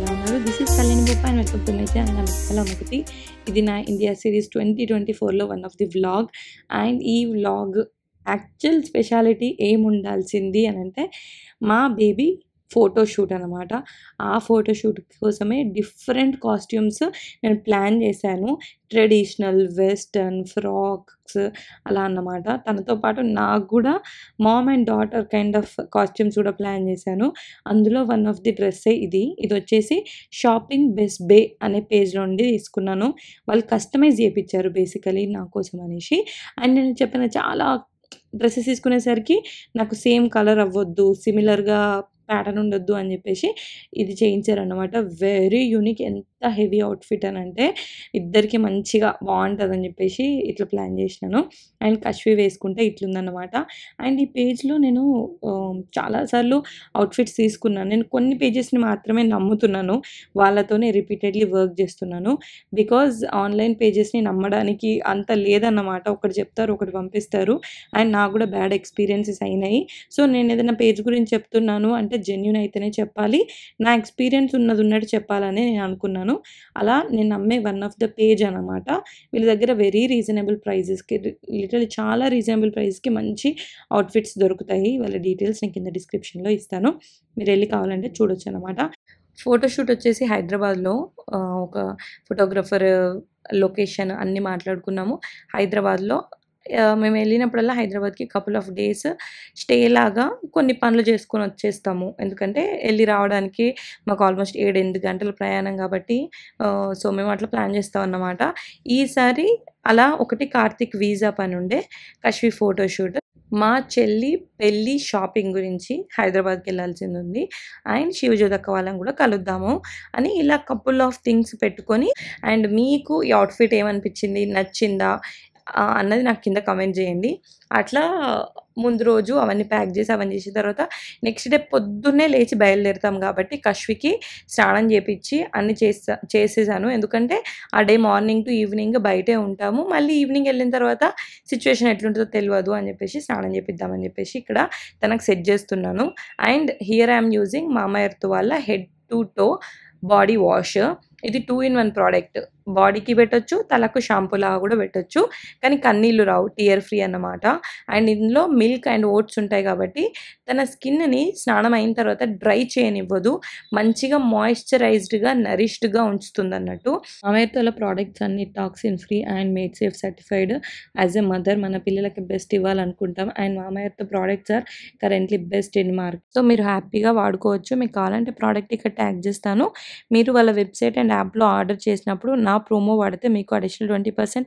ఎలా ఉన్నారు? This is Kalyani Boppa and welcome to my channel. ఒకటి ఇది నా ఇండియా సిరీస్ 2024లో one of the vlog. And ఈ వ్లాగ్ యాక్చువల్ స్పెషాలిటీ ఏముండాల్సింది అని అంటే మా బేబీ ఫోటోషూట్ అనమాట. ఆ ఫోటోషూట్ కోసమే డిఫరెంట్ కాస్ట్యూమ్స్ నేను ప్లాన్ చేశాను. ట్రెడిషనల్, వెస్టర్న్, ఫ్రాక్స్ అలా అన్నమాట. తనతో పాటు నాకు కూడా mom and daughter kind of costumes కూడా ప్లాన్ చేశాను. అందులో వన్ ఆఫ్ ది డ్రెస్సే ఇది. ఇది వచ్చేసి షాపింగ్ బెస్ట్ బే అనే పేజ్లో నుండి తీసుకున్నాను. వాళ్ళు కస్టమైజ్ చేయించారు బేసికలీ నా కోసం అనేసి. అండ్ నేను చెప్పిన చాలా డ్రెస్సెస్ తీసుకునేసరికి నాకు సేమ్ కలర్ అవ్వద్దు, సిమిలర్గా ప్యాటర్న్ ఉండొద్దు అని చెప్పేసి ఇది చేయించారనమాట. Very unique. ఎంత హెవీ అవుట్ఫిట్ అని అంటే ఇద్దరికి మంచిగా బాగుంటుందని చెప్పేసి ఇట్లా ప్లాన్ చేసినాను. అండ్ కష్వి వేసుకుంటే ఇట్లుందన్నమాట. అండ్ ఈ పేజ్లో నేను చాలాసార్లు అవుట్ఫిట్స్ తీసుకున్నాను. నేను కొన్ని పేజెస్ని మాత్రమే నమ్ముతున్నాను, వాళ్ళతోనే రిపీటెడ్లీ వర్క్ చేస్తున్నాను. బికాజ్ ఆన్లైన్ పేజెస్ని నమ్మడానికి అంత లేదన్నమాట. ఒకటి చెప్తారు, ఒకటి పంపిస్తారు. అండ్ నాకు కూడా బ్యాడ్ ఎక్స్పీరియన్సెస్ అయినాయి. సో నేను ఏదైనా పేజ్ గురించి చెప్తున్నాను అంటే జెన్యూన్ అయితేనే చెప్పాలి, నా ఎక్స్పీరియన్స్ ఉన్నట్టు చెప్పాలని నేను అనుకున్నాను. అలా నేను నమ్మే వన్ ఆఫ్ ద పేజ్ అనమాట. వీళ్ళ దగ్గర వెరీ రీజనబుల్ ప్రైజెస్కి, లిటరల్లీ చాలా రీజనబుల్ ప్రైస్కి మంచి అవుట్ఫిట్స్ దొరుకుతాయి. వాళ్ళ డీటెయిల్స్ నేను కింద డిస్క్రిప్షన్లో ఇస్తాను, మీరు వెళ్ళి కావాలంటే చూడొచ్చు అనమాట. ఫోటోషూట్ వచ్చేసి హైదరాబాద్లో ఒక ఫోటోగ్రఫర్, లొకేషన్ అన్నీ మాట్లాడుకున్నాము. హైదరాబాద్లో మేము వెళ్ళినప్పుడల్లా హైదరాబాద్కి కపుల్ ఆఫ్ డేస్ స్టే లాగా కొన్ని పనులు చేసుకొని వచ్చేస్తాము. ఎందుకంటే వెళ్ళి రావడానికి మాకు ఆల్మోస్ట్ 7-8 గంటల ప్రయాణం కాబట్టి సో మేము అట్లా ప్లాన్ చేస్తాం అన్నమాట. ఈసారి అలా ఒకటి కార్తీక్ వీసా పని ఉండే, కష్వి ఫోటోషూట్, మా చెల్లి పెళ్ళి షాపింగ్ గురించి హైదరాబాద్కి వెళ్ళాల్సింది ఉంది. అండ్ శివజ్యోతక్క వాళ్ళని కూడా కలుద్దాము అని ఇలా కపుల్ ఆఫ్ థింగ్స్ పెట్టుకొని. అండ్ మీకు ఈ అవుట్ఫిట్ ఏమనిపించింది, నచ్చిందా అన్నది నాకు కింద కమెంట్ చేయండి. అట్లా ముందు రోజు అవన్నీ ప్యాక్ చేసి అవన్నీ చేసిన తర్వాత నెక్స్ట్ డే పొద్దున్నే లేచి బయలుదేరుతాం కాబట్టి కష్వికి స్నానం చేపించి అన్నీ చేసేసాను. ఎందుకంటే ఆ డే మార్నింగ్ టు ఈవినింగ్ బయటే ఉంటాము, మళ్ళీ ఈవినింగ్ వెళ్ళిన తర్వాత సిచ్యువేషన్ ఎట్లుంటుందో తెలియదు అని చెప్పేసి స్నానం చేపిద్దామని చెప్పేసి ఇక్కడ తనకు సెట్ చేస్తున్నాను. అండ్ హియర్ ఐఎమ్ యూజింగ్ మామా ఎర్త్ వాళ్ళ head to toe body wash. ఇది 2-in-1 ప్రోడక్ట్. బాడీకి పెట్టొచ్చు, తలకు షాంపూ లాగా కూడా పెట్టొచ్చు, కానీ కన్నీళ్ళు రావు, టియర్ ఫ్రీ అన్నమాట. అండ్ ఇందులో మిల్క్ అండ్ ఓట్స్ ఉంటాయి కాబట్టి తన స్కిన్ని స్నానం అయిన తర్వాత డ్రై చేయనివ్వదు, మంచిగా మాయిశ్చరైజ్డ్గా, నరిష్డ్గా ఉంచుతుంది అన్నట్టు. అమెరికాలో ప్రోడక్ట్స్ అన్ని toxin free and made safe certified. As a mother మన పిల్లలకి బెస్ట్ ఇవ్వాలనుకుంటాం. అండ్ మామయ్య products are currently best in market. So మీరు హ్యాపీగా వాడుకోవచ్చు. మీకు కావాలంటే ప్రోడక్ట్ ఇక్కడ ట్యాగ్ చేస్తాను. మీరు వాళ్ళ వెబ్సైట్ అండ్ యాప్లో ఆర్డర్ చేసినప్పుడు నా ప్రోమో వాడితే మీకు అడిషనల్ 20%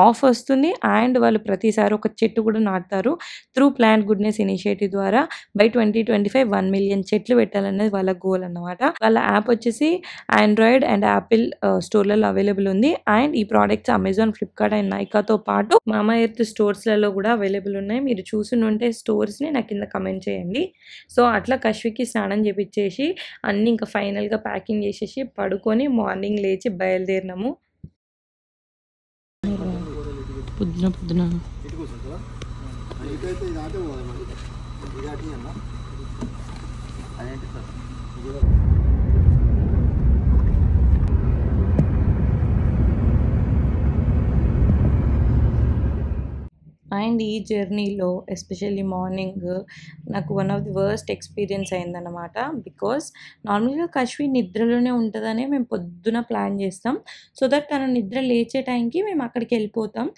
ఆఫ్ వస్తుంది. అండ్ వాళ్ళు ప్రతిసారి ఒక చెట్టు కూడా నాటుతారు. త్రూ ప్లాంట్ గుడ్నెస్ ఇనిషియేటివ్ ద్వారా బై 2025 1 మిలియన్ చెట్లు పెట్టాలనేది వాళ్ళ గోల్ అన్నమాట. వాళ్ళ యాప్ వచ్చేసి ఆండ్రాయిడ్ అండ్ యాపిల్ స్టోర్లలో అవైలబుల్ ఉంది. అండ్ ఈ ప్రోడక్ట్స్ అమెజాన్, ఫ్లిప్కార్ట్ అండ్ నైకాతో పాటు మామా ఎర్త్ స్టోర్స్లలో కూడా అవైలబుల్ ఉన్నాయి. మీరు చూసుంటే స్టోర్స్ని నాకు కింద కమెంట్ చేయండి. సో అట్లా కష్వికి స్నానం చేపించేసి అన్నీ ఇంకా ఫైనల్గా ప్యాకింగ్ చేసేసి పడుకొని మార్నింగ్ లేచి బయలుదేరినాము. పొద్దున అండ్ ఈ జర్నీలో ఎస్పెషల్లీ మార్నింగ్ నాకు one of the worst experience అయిందన్నమాట. బికాస్ నార్మల్గా కష్వి నిద్రలోనే ఉంటుందనే మేము పొద్దున ప్లాన్ చేస్తాం, సో దట్ తను నిద్ర లేచే టైంకి మేము అక్కడికి వెళ్ళిపోతాం.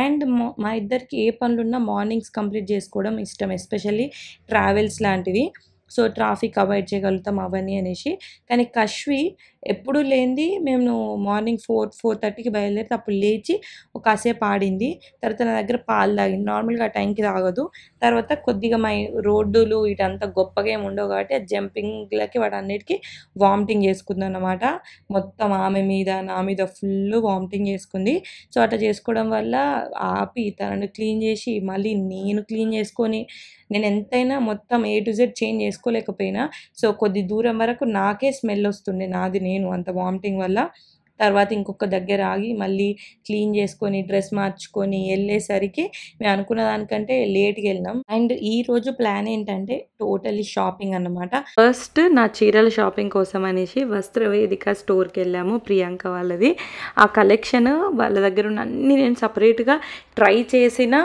అండ్ మా ఇద్దరికి ఏ పనులున్నా మార్నింగ్స్ కంప్లీట్ చేసుకోవడం ఇష్టం, ఎస్పెషల్లీ ట్రావెల్స్ లాంటివి. సో ట్రాఫిక్ అవాయిడ్ చేయగలుగుతాం అవన్నీ అనేసి. కానీ కష్వి ఎప్పుడు లేనిది మేము మార్నింగ్ 4-4:30కి బయలుదేరితే అప్పుడు లేచి ఒక కాసేపు ఆడింది. తర్వాత నా దగ్గర పాలు తాగింది. నార్మల్గా ఆ టైంకి తాగదు. తర్వాత కొద్దిగా రోడ్డులు ఇటంతా గొప్పగా ఏమి ఉండవు కాబట్టి ఆ జంపింగ్లకి వాటన్నిటికీ వామిటింగ్ చేసుకుంది అన్నమాట. మొత్తం ఆమె మీద, నా మీద ఫుల్ వామిటింగ్ చేసుకుంది. సో అట్లా చేసుకోవడం వల్ల ఆపి తనను క్లీన్ చేసి మళ్ళీ నేను క్లీన్ చేసుకొని, నేను ఎంతైనా మొత్తం A to Z చేంజ్ చేసుకోలేకపోయినా. సో కొద్ది దూరం వరకు నాకే స్మెల్ వస్తుండే, నాది నేను, అంత వామిటింగ్ వల్ల. తర్వాత ఇంకొక దగ్గర ఆగి మళ్ళీ క్లీన్ చేసుకొని డ్రెస్ మార్చుకొని వెళ్ళేసరికి మేము అనుకున్న దానికంటే లేట్గా వెళ్ళినాం. అండ్ ఈ రోజు ప్లాన్ ఏంటంటే టోటలీ షాపింగ్ అన్నమాట. ఫస్ట్ నా చీరల షాపింగ్ కోసం అనేసి వస్త్రవేదిక స్టోర్కి వెళ్ళాము, ప్రియాంక వాళ్ళది. ఆ కలెక్షన్ వాళ్ళ దగ్గర ఉన్న అన్ని నేను సపరేట్గా ట్రై చేసిన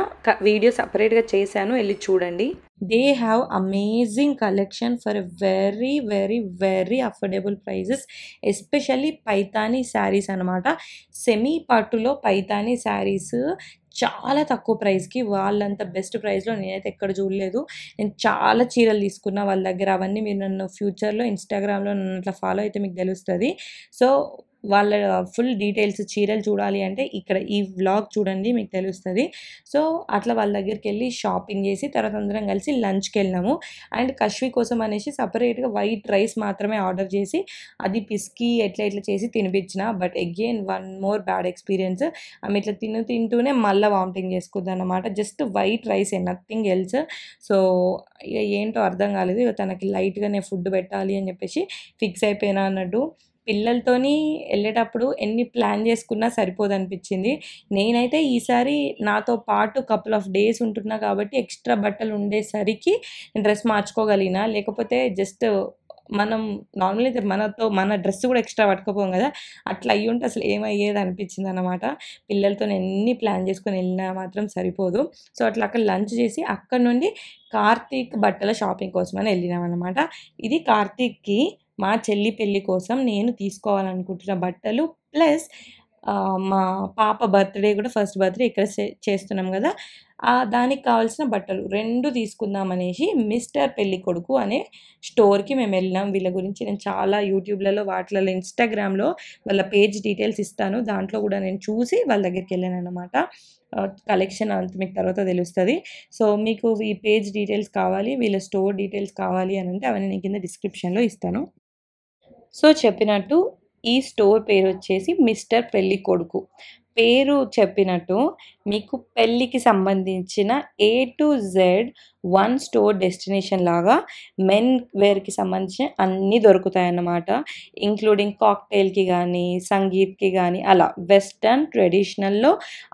వీడియో సపరేట్గా చేశాను, వెళ్ళి చూడండి. They have amazing collection for very very very affordable prices, especially Paithani saris అనమాట. సెమీ పట్టులో పైతానీ శారీస్ చాలా తక్కువ ప్రైస్కి, వాళ్ళంత బెస్ట్ ప్రైస్లో నేనైతే ఎక్కడ చూడలేదు. నేను చాలా చీరలు తీసుకున్నా వాళ్ళ దగ్గర. అవన్నీ మీరు నన్ను ఫ్యూచర్లో ఇన్స్టాగ్రామ్లో నన్ను అట్లా ఫాలో అయితే మీకు తెలుస్తుంది. సో వాళ్ళ ఫుల్ డీటెయిల్స్ చీరలు చూడాలి అంటే ఇక్కడ ఈ వ్లాగ్ చూడండి, మీకు తెలుస్తుంది. సో అట్లా వాళ్ళ దగ్గరికి వెళ్ళి షాపింగ్ చేసి తర్వాత అందరం కలిసి లంచ్కి వెళ్ళినాము. అండ్ కశ్వి కోసం అనేసి సపరేట్గా వైట్ రైస్ మాత్రమే ఆర్డర్ చేసి అది పిసికి ఎట్లా చేసి తినిపించిన. But again one more bad experience. ఆమె ఇట్లా తింటూనే మళ్ళీ వామిటింగ్ చేసుకుంది అనమాట. Just white rice, nothing else. So ఇక ఏంటో అర్థం కాలేదు. ఇక తనకి లైట్గానే ఫుడ్ పెట్టాలి అని చెప్పేసి ఫిక్స్ అయిపోయినా అన్నట్టు. పిల్లలతోని వెళ్ళేటప్పుడు ఎన్ని ప్లాన్ చేసుకున్నా సరిపోదనిపించింది. నేనైతే ఈసారి నాతో పాటు కపుల్ ఆఫ్ డేస్ ఉంటున్నా కాబట్టి ఎక్స్ట్రా బట్టలు ఉండేసరికి డ్రెస్ మార్చుకోగలిగిన. లేకపోతే జస్ట్ మనం నార్మల్ అయితే మన డ్రెస్ కూడా ఎక్స్ట్రా పట్టుకోపోం కదా, అట్లా అయ్యి ఉంటే అసలు ఏమయ్యేది అనిపించింది అనమాట. పిల్లలతో ఎన్ని ప్లాన్ చేసుకొని వెళ్ళినా మాత్రం సరిపోదు. సో అట్లా అక్కడ లంచ్ చేసి అక్కడ నుండి కార్తీక్ బట్టల షాపింగ్ కోసం అని వెళ్ళినాం అనమాట. ఇది కార్తీక్కి మా చెల్లి పెళ్ళి కోసం నేను తీసుకోవాలనుకుంటున్న బట్టలు, ప్లస్ మా పాప బర్త్డే కూడా, ఫస్ట్ బర్త్డే ఇక్కడ చేస్తున్నాం కదా, దానికి కావాల్సిన బట్టలు 2 తీసుకుందాం అనేసి మిస్టర్ పెళ్ళి కొడుకు అనే స్టోర్కి మేము వెళ్ళినాం. వీళ్ళ గురించి నేను చాలా యూట్యూబ్లలో వాటిలలో ఇన్స్టాగ్రామ్లో వాళ్ళ పేజ్ డీటెయిల్స్ ఇస్తాను, దాంట్లో కూడా నేను చూసి వాళ్ళ దగ్గరికి వెళ్ళాను అనమాట. కలెక్షన్ అంత మీకు తర్వాత తెలుస్తుంది. సో మీకు ఈ పేజ్ డీటెయిల్స్ కావాలి, వీళ్ళ స్టోర్ డీటెయిల్స్ కావాలి అని అంటే అవన్నీ నేను కింద డిస్క్రిప్షన్లో ఇస్తాను. సో చెప్పినట్టు ఈ స్టోర్ పేరు వచ్చేసి మిస్టర్ పెళ్ళి కొడుకు. పేరు చెప్పినట్టు మీకు పెళ్ళికి సంబంధించిన A to Z one store destination లాగా మెన్ వేర్కి సంబంధించిన అన్నీ దొరుకుతాయన్నమాట. ఇంక్లూడింగ్ కాక్టైల్కి కానీ సంగీత్కి కానీ అలా వెస్టర్న్ ట్రెడిషనల్లో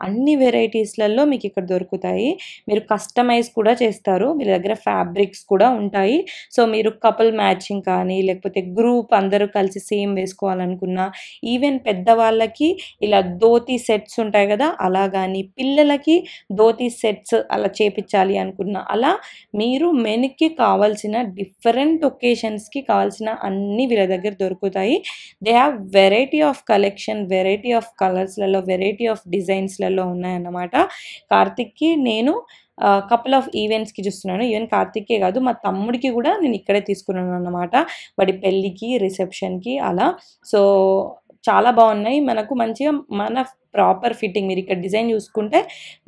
అన్ని వెరైటీస్లలో మీకు ఇక్కడ దొరుకుతాయి. మీరు కస్టమైజ్ కూడా చేస్తారు, వీళ్ళ దగ్గర ఫ్యాబ్రిక్స్ కూడా ఉంటాయి. సో మీరు కపుల్ మ్యాచింగ్ కానీ లేకపోతే గ్రూప్ అందరూ కలిసి సేమ్ వేసుకోవాలనుకున్నా, ఈవెన్ పెద్దవాళ్ళకి ఇలా ధోతి సెట్స్ ఉంటాయి కదా అలా, కానీ పిల్లలకి ధోతి సెట్స్ అలా చేపించాలి అనుకున్నా అలా మీరు మెన్కి కావాల్సిన డిఫరెంట్ ఒకేషన్స్కి కావాల్సిన అన్నీ వీళ్ళ దగ్గర దొరుకుతాయి. They have variety of collection, variety of కలర్స్లలో, వెరైటీ ఆఫ్ డిజైన్స్లలో ఉన్నాయన్నమాట. కార్తిక్కి నేను కపుల్ ఆఫ్ ఈవెంట్స్కి చూస్తున్నాను. ఈవెన్ కార్తిక్కే కాదు మా తమ్ముడికి కూడా నేను ఇక్కడే తీసుకున్నాను అన్నమాట, వాడి పెళ్ళికి రిసెప్షన్కి అలా. సో చాలా బాగున్నాయి, మనకు మంచిగా మన ప్రాపర్ ఫిట్టింగ్. మీరు ఇక్కడ డిజైన్ చూసుకుంటే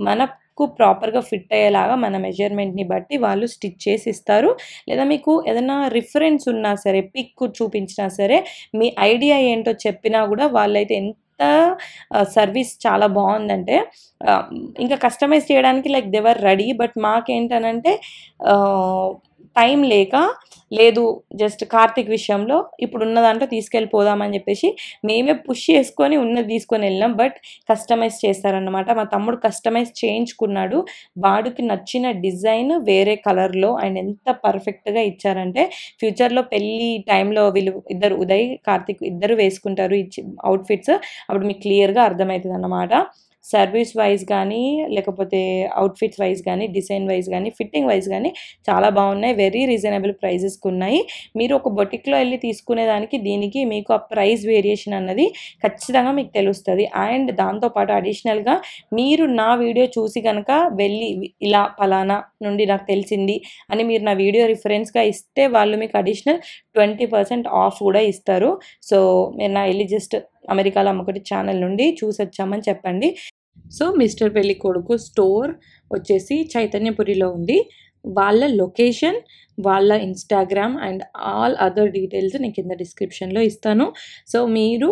మనకు ప్రాపర్గా ఫిట్ అయ్యేలాగా మన మెజర్మెంట్ని బట్టి వాళ్ళు స్టిచ్ చేసి ఇస్తారు. లేదా మీకు ఏదైనా రిఫరెన్స్ ఉన్నా సరే, పిక్ చూపించినా సరే, మీ ఐడియా ఏంటో చెప్పినా కూడా వాళ్ళైతే సర్వీస్ చాలా బాగుందంటే ఇంకా కస్టమైజ్ చేయడానికి లైక్ దేవర్ రెడీ. బట్ మాకేంటనంటే టైం లేక లేదు, జస్ట్ కార్తిక్ విషయంలో ఇప్పుడు ఉన్న దాంట్లో తీసుకెళ్ళిపోదామని చెప్పేసి మేమే పుష్ చేసుకొని ఉన్నది తీసుకొని వెళ్ళాం. బట్ కస్టమైజ్ చేస్తారన్నమాట. మా తమ్ముడు కస్టమైజ్ చేయించుకున్నాడు, వాడికి నచ్చిన డిజైన్ వేరే కలర్లో, అండ్ ఎంత పర్ఫెక్ట్గా ఇచ్చారంటే ఫ్యూచర్లో పెళ్ళి టైంలో వీళ్ళు ఇద్దరు, ఉదయ్ కార్తిక్ ఇద్దరు వేసుకుంటారు ఈ అవుట్ఫిట్స్, అప్పుడు మీకు క్లియర్గా అర్థమవుతుంది అన్నమాట. సర్వీస్ వైజ్ కానీ లేకపోతే అవుట్ఫిట్స్ వైజ్ కానీ డిజైన్ వైజ్ కానీ ఫిట్టింగ్ వైజ్ కానీ చాలా బాగున్నాయి. వెరీ రీజనబుల్ ప్రైజెస్కి ఉన్నాయి. మీరు ఒక బొటిక్లో వెళ్ళి తీసుకునేదానికి దీనికి మీకు ఆ ప్రైస్ వేరియేషన్ అన్నది ఖచ్చితంగా మీకు తెలుస్తుంది. అండ్ దాంతోపాటు అడిషనల్గా మీరు నా వీడియో చూసి కనుక వెళ్ళి ఇలా పలానా నుండి నాకు తెలిసింది అని మీరు నా వీడియో రిఫరెన్స్గా ఇస్తే వాళ్ళు మీకు అడిషనల్ 20% ఆఫ్ కూడా ఇస్తారు. సో మీరు నా వెళ్ళి జస్ట్ అమెరికాలో అమ్మకొటి ఛానల్ నుండి చూసి వచ్చామని చెప్పండి. సో మిస్టర్ పెళ్ళి కొడుకు స్టోర్ వచ్చేసి చైతన్యపురిలో ఉంది. వాళ్ళ లొకేషన్, వాళ్ళ Instagram and all other details నేను కింద డిస్క్రిప్షన్లో ఇస్తాను. సో మీరు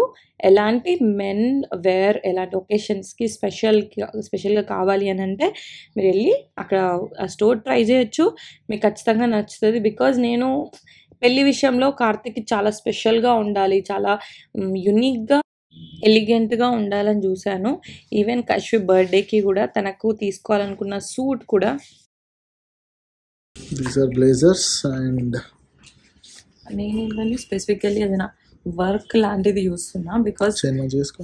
ఎలాంటి మెన్ వేర్ ఎలాంటి ఒకేషన్స్కి స్పెషల్గా కావాలి అని అంటే మీరు వెళ్ళి అక్కడ ఆ స్టోర్ ట్రై చేయొచ్చు, మీకు ఖచ్చితంగా నచ్చుతుంది. బికాజ్ నేను పెళ్లి విషయంలో కార్తిక్కి చాలా స్పెషల్గా ఉండాలి, చాలా యునిక్గా ఎలిగెంట్‌గా ఉండాలని చూసాను. ఈవెన్ కశ్వి బర్త్‌డేకి కూడా తనకు తీసుకోవాలనుకున్న సూట్ కూడా These are blazers and నేనేంటంటే స్పెసిఫికల్లీ ఏదైనా వర్క్ లాంటిది చూస్తున్నా. బికాజ్ chain చేసుకో.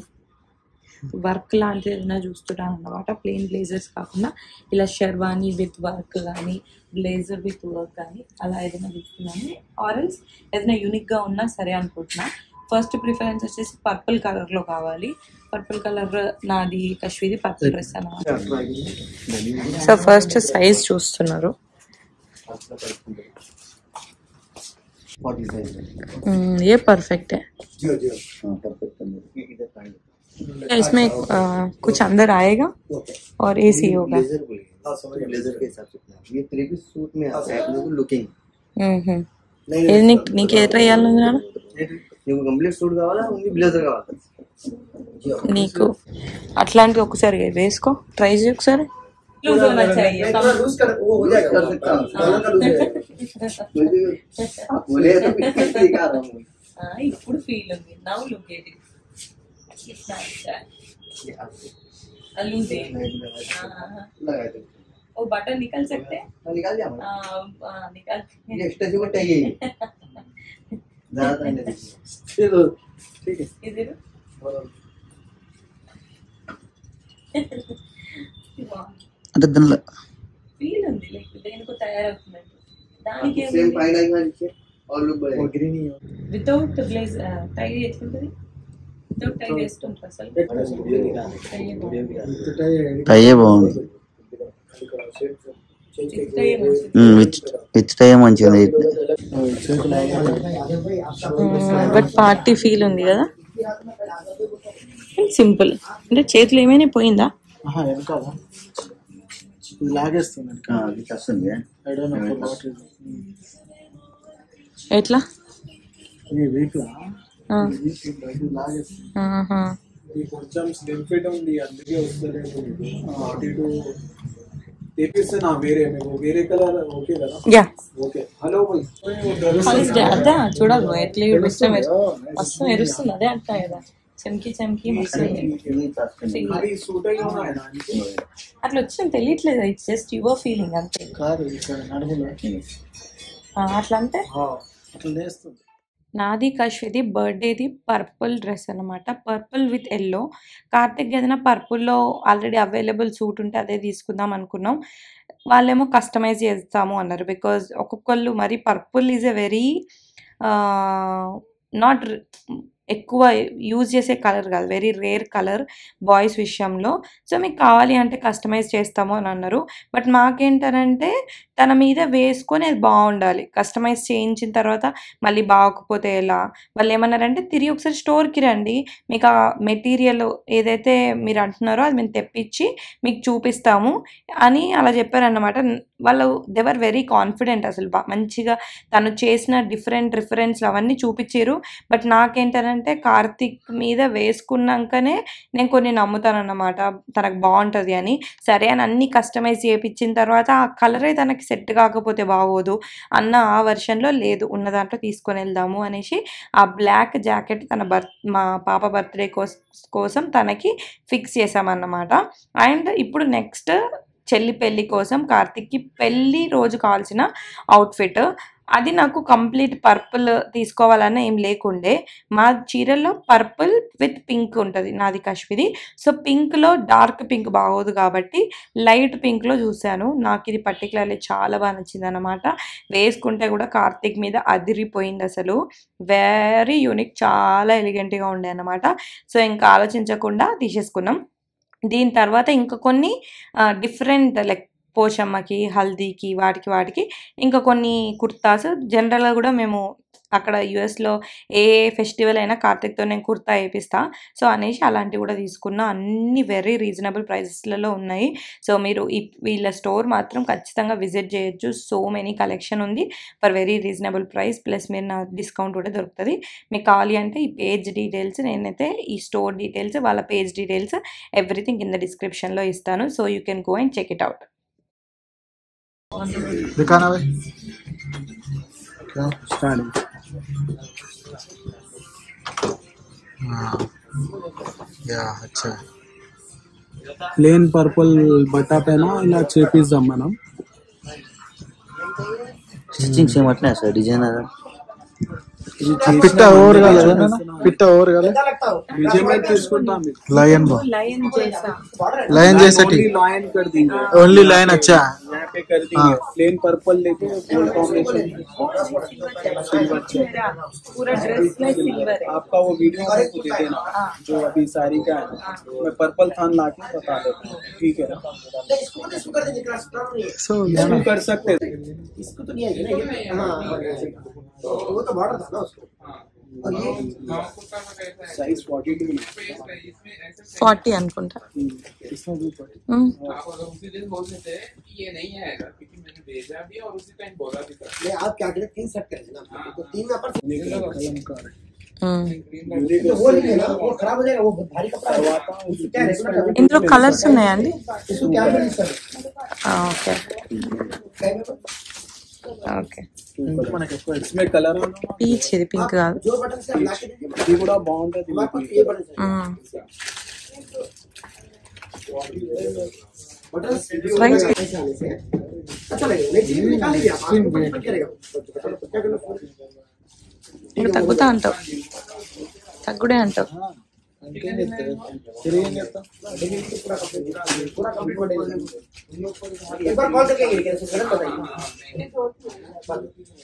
వర్క్ లాంటిది ఏదైనా చూస్తున్నాను అన్నమాట. ప్లెయిన్ బ్లేజర్స్ కాకుండా ఇలా షెర్వానీ విత్ వర్క్ కానీ బ్లేజర్ విత్ వర్క్ కానీ అలా ఏదైనా చూస్తున్నాను. ఆరెల్స్ ఏదైనా యూనిక్గా ఉన్నా సరే అనుకుంటున్నా. ఫస్ట్ ప్రిఫరెన్స్ వచ్చేసి పర్పుల్ కలర్లో కావాలి. పర్పుల్ కలర్ నాది కశ్వీది పర్పుల్ డ్రెస్ అన్నమాట. సో ఫస్ట్ సైజ్ చూస్తున్నారు. ये परफेक्ट है. इसमें कुछ अंदर आएगा और एसी होगा. ब्लेजर के हिसाब से ये थ्री पीस सूट में आता है लोग लुकिंग ఇది నీకు ఏ ట్రై చేయాలనుంది నాన్న? నీకు కంప్లీట్ సూట్ కావాలా ఓన్లీ బ్లేజర్ కావాలా? నీకు అట్లాంటిది ఒకసారి వేసుకో, ట్రై చేయి ఒకసారి. लूज होना चाहिए. थोड़ा लूज कर वो हो जाएगा कर सकता हूं दोनों का लूज है मुझे बोले तो दिखा रहा हूं ఇప్పుడు ఫీల్ ఉంది. Now look at it. It's loose है. लगा दो वो बटन निकल सकते हैं. निकाल दिया निकाल ये एक्स्ट्रा जो चाहिए ज्यादा नहीं चलो ठीक है इधर అంటే దానిలో ఫీల్ ఉంది. లైక్ దేనికో తయారవుతున్నట్టు. దానికి सेम फाइन आई वाली है और लुक बढ़ेगा और ग्रीन ही है. వితౌట్ బ్లేజ్ టై ఎట్లుంటది? వితౌట్ టై వేస్తుంటారు అసలు. టైయే బాగుంది. విత్ టై మంచిగా బట్ పార్టీ ఫీల్ ఉంది కదా. సింపుల్ అంటే చేతులు ఏమైనా పోయిందా? వెనకాల ఇది లాగేస్తుంది. అది వస్తుంది. I don't know what is ఎట్లా? ఈ వీక్ లాగేస్తుంది. ఇది కొంచెం స్లిమ్ ఫిట్ ఉంది అందుకే వస్తలేదు. అటు ఇటు తెప్పిస్తున్నా వేరే మీకు వేరే కలర్ ఓకే కదా? Yeah okay. హలో అదే చూడాలి ఎట్లా మస్తు మెరుస్తుంది. అదే అంటా కదా చెమ్కి చెమ్కి మస్తు అది సూట్ అయ్యి ఉన్నాయి దానికి. అట్లా వచ్చింది తెలియట్లేదు. ఇట్స్ జస్ట్ యువర్ ఫీలింగ్ అంతే. కాదు ఇక్కడ నడుములో అట్లా అంటే అట్లా లేస్తుంది. నాది కశ్వది బర్త్డేది పర్పుల్ డ్రెస్ అనమాట. Purple with yellow. కార్తిక్ ఏదైనా పర్పుల్లో ఆల్రెడీ అవైలబుల్ సూట్ ఉంటే అదే తీసుకుందాం అనుకున్నాం. వాళ్ళేమో కస్టమైజ్ చేస్తాము అన్నారు. బికాజ్ ఒక్కొక్కళ్ళు మరి purple is a very not ఎక్కువ యూజ్ చేసే కలర్ కాదు, వెరీ రేర్ కలర్ బాయ్స్ విషయంలో. సో మీకు కావాలి అంటే కస్టమైజ్ చేస్తాము అని అన్నారు. బట్ మాకేంటనంటే తన మీద వేసుకొని అది బాగుండాలి. కస్టమైజ్ చేయించిన తర్వాత మళ్ళీ బాగోకపోతే ఎలా? వాళ్ళు ఏమన్నారంటే తిరిగి ఒకసారి స్టోర్కి రండి, మీకు ఆ మెటీరియల్ ఏదైతే మీరు అంటున్నారో అది మేము తెప్పించి మీకు చూపిస్తాము అని అలా చెప్పారన్నమాట. వాళ్ళు దేవర్ వెరీ కాన్ఫిడెంట్. అసలు మంచిగా తను చేసిన డిఫరెంట్ రిఫరెన్స్లు అవన్నీ చూపించారు. బట్ నాకేంటనంటే కార్తిక్ మీద వేసుకున్నాకనే నేను కొన్ని నమ్ముతానన్నమాట తనకు బాగుంటుంది అని. సరే అని అన్ని కస్టమైజ్ చేయించిన తర్వాత ఆ కలరే తనకి సెట్ కాకపోతే బాగోదు అన్న ఆ వర్షన్లో లేదు, ఉన్న దాంట్లో తీసుకొని వెళ్దాము అనేసి ఆ బ్లాక్ జాకెట్ మా పాప బర్త్డే కోసం తనకి ఫిక్స్ చేసామన్నమాట. అండ్ ఇప్పుడు నెక్స్ట్ చెల్లి పెళ్ళి కోసం కార్తిక్కి పెళ్ళి రోజు కావాల్సిన అవుట్ఫిట్ అది నాకు కంప్లీట్ పర్పుల్ తీసుకోవాలని ఏం లేకుండే. మా చీరల్లో పర్పుల్ విత్ పింక్ ఉంటుంది నాది కశ్మీరీ. సో పింక్లో డార్క్ పింక్ బాగోదు కాబట్టి లైట్ పింక్లో చూశాను. నాకు ఇది పర్టికులర్లీ చాలా బాగా నచ్చింది అనమాట. వేసుకుంటే కూడా కార్తిక్ మీద అదిరిపోయింది. అసలు వెరీ యూనిక్, చాలా ఎలిగెంట్గా ఉండే అనమాట. సో ఇంకా ఆలోచించకుండా తీసేసుకున్నాం. దీని తర్వాత ఇంకా కొన్ని డిఫరెంట్ లైక్ పోచమ్మకి, హల్దీకి, వాటికి ఇంకా కొన్ని కుర్తాస్ జనరల్గా కూడా మేము అక్కడ యూఎస్లో ఏ ఫెస్టివల్ అయినా కార్తిక్తో నేను కుర్తా వేపిస్తా. సో అనేసి అలాంటివి కూడా తీసుకున్నా. అన్ని వెరీ రీజనబుల్ ప్రైసెస్లలో ఉన్నాయి. సో మీరు వీళ్ళ స్టోర్ మాత్రం ఖచ్చితంగా విజిట్ చేయొచ్చు. సో మెనీ కలెక్షన్ ఉంది for very reasonable price. Plus మీరు నా డిస్కౌంట్ కూడా దొరుకుతుంది. మీకు కావాలి అంటే ఈ పేజ్ డీటెయిల్స్, నేనైతే ఈ స్టోర్ డీటెయిల్స్, వాళ్ళ పేజ్ డీటెయిల్స్ ఎవ్రీథింగ్ కింద డిస్క్రిప్షన్లో ఇస్తాను. So you can go and check it out. दिखाना भाई क्या स्टार्ट. हाँ యా అచ్చా ప్లేన్ పర్పుల్ బట్టా పైన ఇలా చేపిద్దాం మనం. స్టిచ్చింగ్ సేమ్ అట్లనే సార్ డిజైన్ అదా పిట్ట ఓవర్ కాలేదు పిట్ట ఓవర్ కాలేదు मेजरमेंट తీసుకుంటాం. लायन बो लायन जैसा लायन जैसा ठीक लायन कर देंगे, ओनली लायन अच्छा यहाँ पे कर देंगे. प्लेन पर्पल लेके गोल्ड कॉम्बिनेशन पूरा ड्रेस में सिल्वर है. आपका वो वीडियो आपको दे देना जो अभी साड़ी का है. मैं पर्पल थान ला के बता देता हूँ, ठीक है. सो इसको कर सकते थे. इसको तो नहीं आएगी ना ये. हाँ वो तो बॉर्डर था ना उसको. और ये साइज 42 40 అనుకుంటా. इसमें भी 40. उसी दिन बोल देते कि ये नहीं आएगा क्योंकि मैंने भेजा भी और उसी टाइम बोला भी था. मैं आप क्या करें 3 सेट करें ना तो 3 में अपन तो वो नहीं है ना, वो खराब हो जाएगा, वो बहुत भारी कपड़ा है. उसको क्या रेगुलर ఇందులో కలర్స్ ఉన్నాయండి? इसको क्या करें सर. Okay okay. इसमें कलर పీచ్ ఇది పింక్ కాదు. जो बटन से आप ला के दीजिए ఇది కూడా బాగుంటది. हमारे पास ये बटन है. Button Right. अच्छा लगेगा. नेक्स्ट चीज निकाल लीजिए आप. आपको बटन करेगा क्या करना. ఇంకా తగ్గుతా అంటావు, తగ్గుడే అంటావు. पूरा कंप्लीट हो जाएगा. एक बार कॉल करके कैसे गलत बताइए.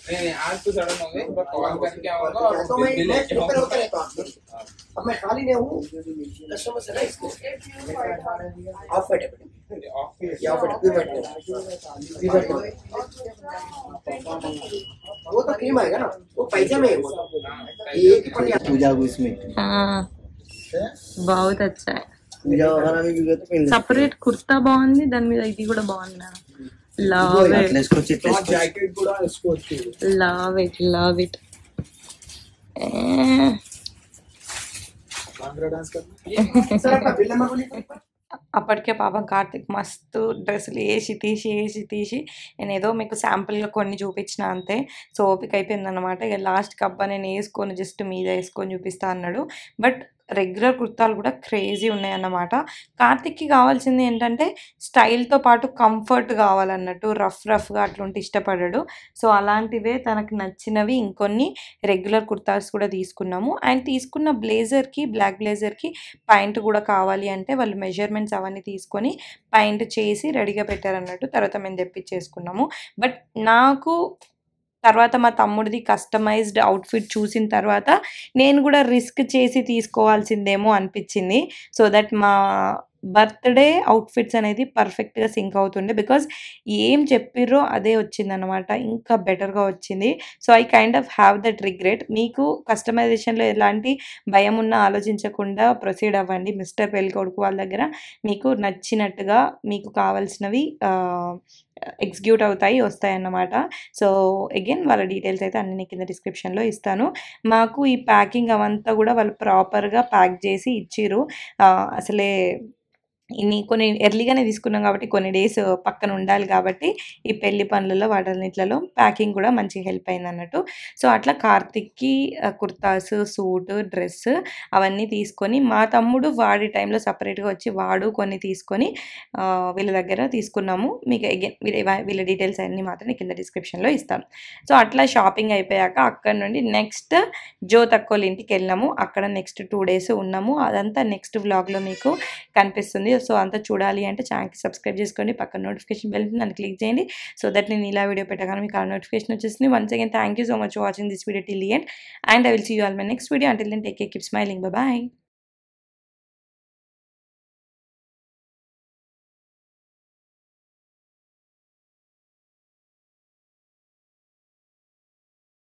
नहीं आज तो सडन हो गए, एक बार कॉल करके आऊंगा और तो मैं बिल लेके प्रिपेयर होता रहता हूँ. अब मैं खाली नहीं हूँ कस्टमर से ना इसको ऑफ वाइट या ऑफ वाइट प्योर वाइट वो तो क्रीम आएगा ना, वो पैजामे है वो. ये पड़ पूजा को इसमें बहुत अच्छा है. पूजा वगैरह में भी गए तो पहन సపరేట్ కుర్తా బాగుంది, దాని మీద ఇది కూడా బాగుంది. లవ్ ఇట్, इसको चिटलेस जैकेट కూడా इसको अच्छी है. Love it, love it. Bhangra dance करना. सर अपना बिल नंबर बोलिए. అప్పటికే పాపం కార్తిక్ మస్తు డ్రెస్సులు వేసి తీసి నేను ఏదో మీకు శాంపుల్గా కొన్ని చూపించిన అంతే. సో ఓపిక అయిపోయింది అనమాట. ఇక లాస్ట్ కబ్బా నేను వేసుకొని జస్ట్ మీద వేసుకొని చూపిస్తా అన్నాడు. బట్ రెగ్యులర్ కుర్తాలు కూడా క్రేజీ ఉన్నాయన్నమాట. కార్తిక్కి కావాల్సింది ఏంటంటే స్టైల్తో పాటు కంఫర్ట్ కావాలన్నట్టు, రఫ్గా అట్లుంటే ఇష్టపడాడు. సో అలాంటివే తనకు నచ్చినవి ఇంకొన్ని రెగ్యులర్ కుర్తాస్ కూడా తీసుకున్నాము. అండ్ తీసుకున్న బ్లేజర్కి, బ్లాక్ బ్లేజర్కి పాయింట్ కూడా కావాలి అంటే వాళ్ళు మెజర్మెంట్స్ అవన్నీ తీసుకొని పాయింట్ చేసి రెడీగా పెట్టారన్నట్టు. తర్వాత మేము తెప్పించేసుకున్నాము. బట్ నాకు తర్వాత మా తమ్ముడిది కస్టమైజ్డ్ అవుట్ఫిట్ చూసిన తర్వాత నేను కూడా రిస్క్ చేసి తీసుకోవాల్సిందేమో అనిపించింది. సో దట్ మా బర్త్డే అవుట్ఫిట్స్ అనేది పర్ఫెక్ట్గా సింక్ అవుతుండే. బికాజ్ ఏం చెప్పిర్రో అదే వచ్చిందనమాట, ఇంకా బెటర్గా వచ్చింది. So I kind of have that regret. మీకు కస్టమైజేషన్లో ఎలాంటి భయం ఉన్నా ఆలోచించకుండా ప్రొసీడ్ అవ్వండి. మిస్టర్ పెళ్ళికొడుకు వాళ్ళ దగ్గర మీకు నచ్చినట్టుగా మీకు కావాల్సినవి ఎగ్జిక్యూట్ అవుతాయి, వస్తాయన్నమాట. సో అగైన్ వాళ్ళ డీటెయిల్స్ అయితే అన్ని కింద డిస్క్రిప్షన్లో ఇస్తాను. మాకు ఈ ప్యాకింగ్ అవంతా కూడా వాళ్ళు ప్రాపర్గా ప్యాక్ చేసి ఇచ్చిర్రు. అసలే కొన్ని ఎర్లీగానే తీసుకున్నాం కాబట్టి కొన్ని డేస్ పక్కన ఉండాలి కాబట్టి ఈ పెళ్లి పనులలో వాటన్నిట్లలో ప్యాకింగ్ కూడా మంచిగా హెల్ప్ అయింది అన్నట్టు. సో అట్లా కార్తిక్కి కుర్తాస్, సూట్, డ్రెస్ అవన్నీ తీసుకొని మా తమ్ముడు వాడి టైంలో సపరేట్గా వచ్చి వాడు కొన్ని తీసుకొని వీళ్ళ దగ్గర తీసుకున్నాము. మీకు అగైన్ వీళ్ళ డీటెయిల్స్ అన్నీ మాత్రం కింద డిస్క్రిప్షన్లో ఇస్తాను. సో అట్లా షాపింగ్ అయిపోయాక అక్కడ నుండి నెక్స్ట్ జ్యోతక్కోళ్ళ ఇంటికి వెళ్ళినాము. అక్కడ నెక్స్ట్ 2 days ఉన్నాము. అదంతా నెక్స్ట్ వ్లాగ్లో మీకు కనిపిస్తుంది. సో అంతా చూడాలి అంటే ఛానల్కి సబ్స్క్రైబ్ చేసుకోండి. పక్కన నోటిఫికేషన్ బెల్ ఉంటుంది, దాన్ని క్లిక్ చేయండి. సో దట్ నేను ఇలా వీడియో పెట్టగానే మీకు ఆ నోటిఫికేషన్ వచ్చేస్తుంది. Once again thank you so much for watching this video till the end and I will see you all my next video. Until then take care, keep smiling, bye bye.